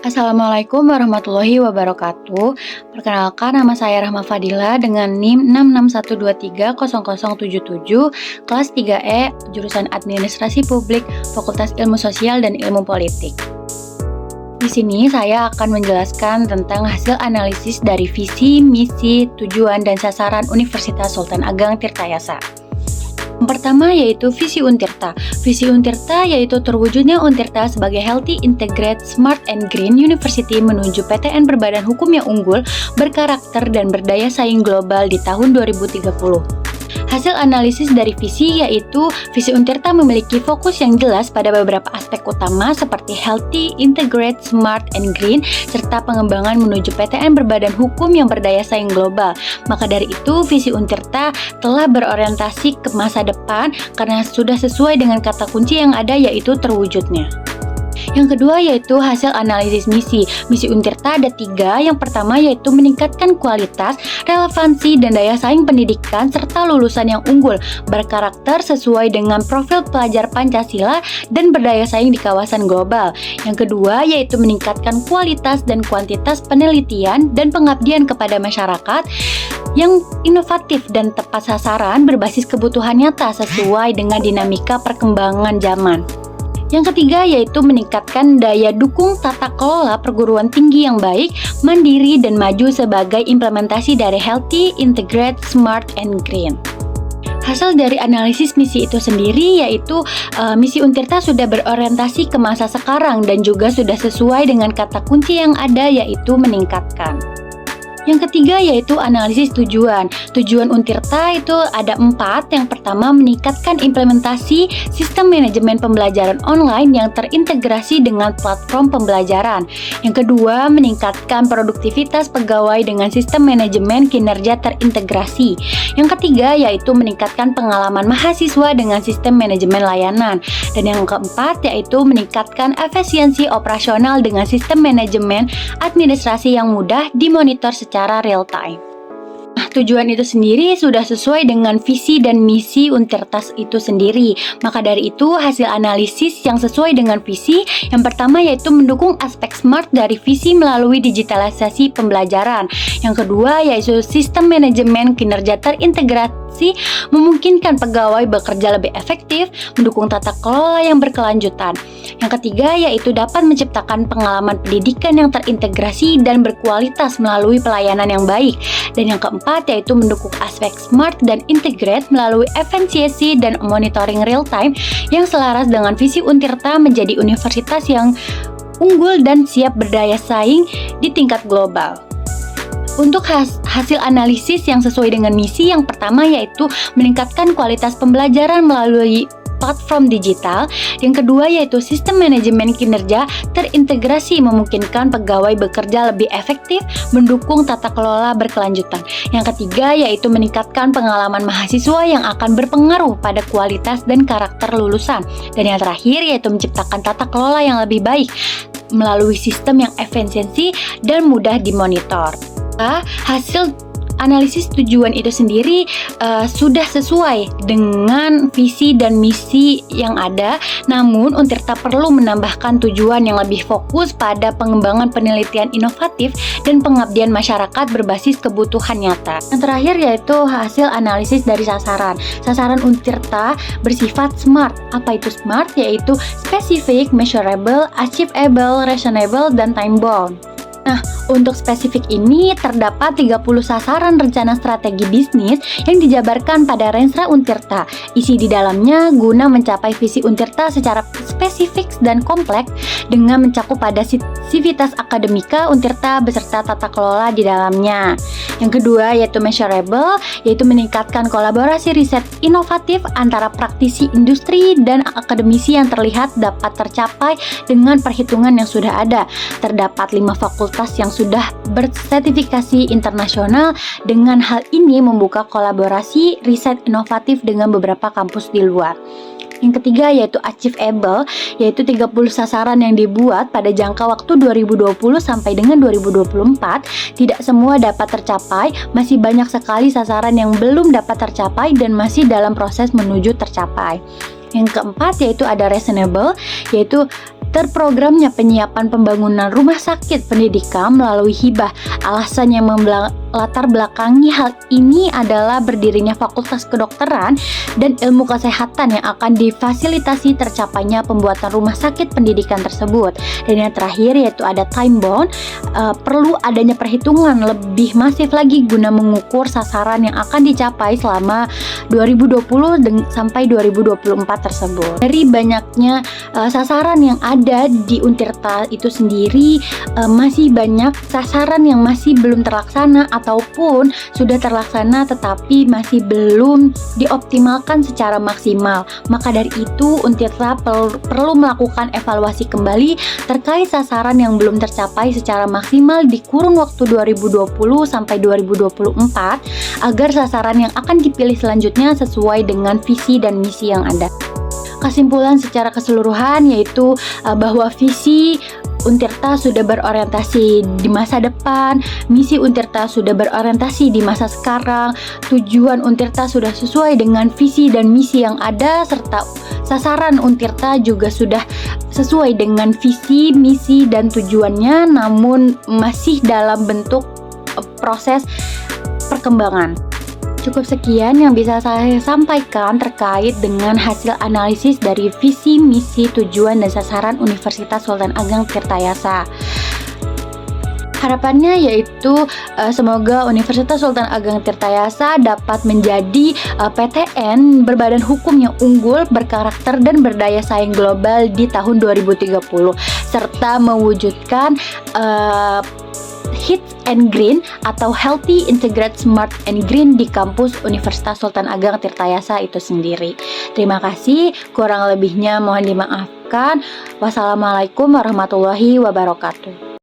Assalamualaikum warahmatullahi wabarakatuh. Perkenalkan, nama saya Rahma Fadila dengan NIM 661230077, kelas 3E, jurusan Administrasi Publik, Fakultas Ilmu Sosial dan Ilmu Politik. Di sini saya akan menjelaskan tentang hasil analisis dari visi, misi, tujuan, dan sasaran Universitas Sultan Ageng Tirtayasa. Yang pertama yaitu visi Untirta. Visi Untirta yaitu terwujudnya Untirta sebagai Healthy, Integrated, Smart, and Green University menuju PTN berbadan hukum yang unggul, berkarakter, dan berdaya saing global di tahun 2030. Hasil analisis dari visi yaitu visi Untirta memiliki fokus yang jelas pada beberapa aspek utama seperti Healthy, Integrated, Smart, and Green, serta pengembangan menuju PTN berbadan hukum yang berdaya saing global. Maka dari itu, visi Untirta telah berorientasi ke masa depan karena sudah sesuai dengan kata kunci yang ada yaitu terwujudnya. Yang kedua yaitu hasil analisis misi. Misi Untirta ada 3. Yang pertama yaitu meningkatkan kualitas, relevansi, dan daya saing pendidikan serta lulusan yang unggul, berkarakter sesuai dengan profil pelajar Pancasila dan berdaya saing di kawasan global. Yang kedua yaitu meningkatkan kualitas dan kuantitas penelitian dan pengabdian kepada masyarakat yang inovatif dan tepat sasaran berbasis kebutuhan nyata sesuai dengan dinamika perkembangan zaman. Yang ketiga yaitu meningkatkan daya dukung tata kelola perguruan tinggi yang baik, mandiri, dan maju sebagai implementasi dari Healthy, Integrated, Smart, and Green. Hasil dari analisis misi itu sendiri yaitu misi Untirta sudah berorientasi ke masa sekarang dan juga sudah sesuai dengan kata kunci yang ada yaitu meningkatkan. Yang ketiga yaitu analisis tujuan. Tujuan Untirta itu ada 4. Yang pertama meningkatkan implementasi sistem manajemen pembelajaran online yang terintegrasi dengan platform pembelajaran. Yang kedua meningkatkan produktivitas pegawai dengan sistem manajemen kinerja terintegrasi. Yang ketiga yaitu meningkatkan pengalaman mahasiswa dengan sistem manajemen layanan. Dan yang keempat yaitu meningkatkan efisiensi operasional dengan sistem manajemen administrasi yang mudah dimonitor secara real time. Tujuan itu sendiri sudah sesuai dengan visi dan misi Untirta itu sendiri. Maka dari itu hasil analisis yang sesuai dengan visi yang pertama yaitu mendukung aspek smart dari visi melalui digitalisasi pembelajaran. Yang kedua yaitu sistem manajemen kinerja terintegrasi memungkinkan pegawai bekerja lebih efektif, mendukung tata kelola yang berkelanjutan. Yang ketiga yaitu dapat menciptakan pengalaman pendidikan yang terintegrasi dan berkualitas melalui pelayanan yang baik. Dan yang keempat yaitu mendukung aspek smart dan integrate melalui efisiensi dan monitoring real time yang selaras dengan visi Untirta menjadi universitas yang unggul dan siap berdaya saing di tingkat global. Untuk hasil analisis yang sesuai dengan misi yang pertama yaitu meningkatkan kualitas pembelajaran melalui platform digital. Yang kedua yaitu sistem manajemen kinerja terintegrasi memungkinkan pegawai bekerja lebih efektif, mendukung tata kelola berkelanjutan. Yang ketiga yaitu meningkatkan pengalaman mahasiswa yang akan berpengaruh pada kualitas dan karakter lulusan. Dan yang terakhir yaitu menciptakan tata kelola yang lebih baik melalui sistem yang efisiensi dan mudah dimonitor. Hasil analisis tujuan itu sendiri sudah sesuai dengan visi dan misi yang ada, namun Untirta perlu menambahkan tujuan yang lebih fokus pada pengembangan penelitian inovatif dan pengabdian masyarakat berbasis kebutuhan nyata. Yang terakhir yaitu hasil analisis dari sasaran. Sasaran Untirta bersifat SMART. Apa itu SMART? Yaitu Specific, Measurable, Achievable, Reasonable, dan Time Bound. Nah, untuk spesifik ini terdapat 30 sasaran rencana strategi bisnis yang dijabarkan pada Renstra Untirta. Isi di dalamnya guna mencapai visi Untirta secara spesifik dan kompleks dengan mencakup pada sivitas akademika Untirta beserta tata kelola di dalamnya. Yang kedua yaitu measurable, yaitu meningkatkan kolaborasi riset inovatif antara praktisi industri dan akademisi yang terlihat dapat tercapai dengan perhitungan yang sudah ada. Terdapat 5 fakultas yang sudah bersertifikasi internasional. Dengan hal ini membuka kolaborasi riset inovatif dengan beberapa kampus di luar. Yang ketiga yaitu achievable, yaitu 30 sasaran yang dibuat pada jangka waktu 2020 sampai dengan 2024. Tidak semua dapat tercapai, masih banyak sekali sasaran yang belum dapat tercapai dan masih dalam proses menuju tercapai. Yang keempat yaitu ada reasonable, yaitu Terprogramnya penyiapan pembangunan rumah sakit pendidikan melalui hibah. Alasan yang latar belakangi hal ini adalah berdirinya Fakultas Kedokteran dan Ilmu Kesehatan yang akan difasilitasi tercapainya pembuatan rumah sakit pendidikan tersebut. Dan yang terakhir yaitu ada time bound, perlu adanya perhitungan lebih masif lagi guna mengukur sasaran yang akan dicapai selama 2020 sampai 2024 tersebut. Dari banyaknya sasaran yang ada di Untirta itu sendiri, masih banyak sasaran yang masih belum terlaksana ataupun sudah terlaksana tetapi masih belum dioptimalkan secara maksimal. Maka dari itu Untirta perlu melakukan evaluasi kembali terkait sasaran yang belum tercapai secara maksimal di kurun waktu 2020 sampai 2024 agar sasaran yang akan dipilih selanjutnya sesuai dengan visi dan misi yang ada. Kesimpulan secara keseluruhan yaitu bahwa visi Untirta sudah berorientasi di masa depan, misi Untirta sudah berorientasi di masa sekarang, tujuan Untirta sudah sesuai dengan visi dan misi yang ada, serta sasaran Untirta juga sudah sesuai dengan visi, misi, dan tujuannya, namun masih dalam bentuk proses perkembangan. Cukup sekian yang bisa saya sampaikan terkait dengan hasil analisis dari visi, misi, tujuan, dan sasaran Universitas Sultan Ageng Tirtayasa. Harapannya yaitu semoga Universitas Sultan Ageng Tirtayasa dapat menjadi PTN berbadan hukum yang unggul, berkarakter, dan berdaya saing global di tahun 2030, serta mewujudkan Hits and Green atau Healthy, Integrated, Smart and Green di kampus Universitas Sultan Ageng Tirtayasa itu sendiri. Terima kasih, kurang lebihnya mohon dimaafkan. Wassalamualaikum warahmatullahi wabarakatuh.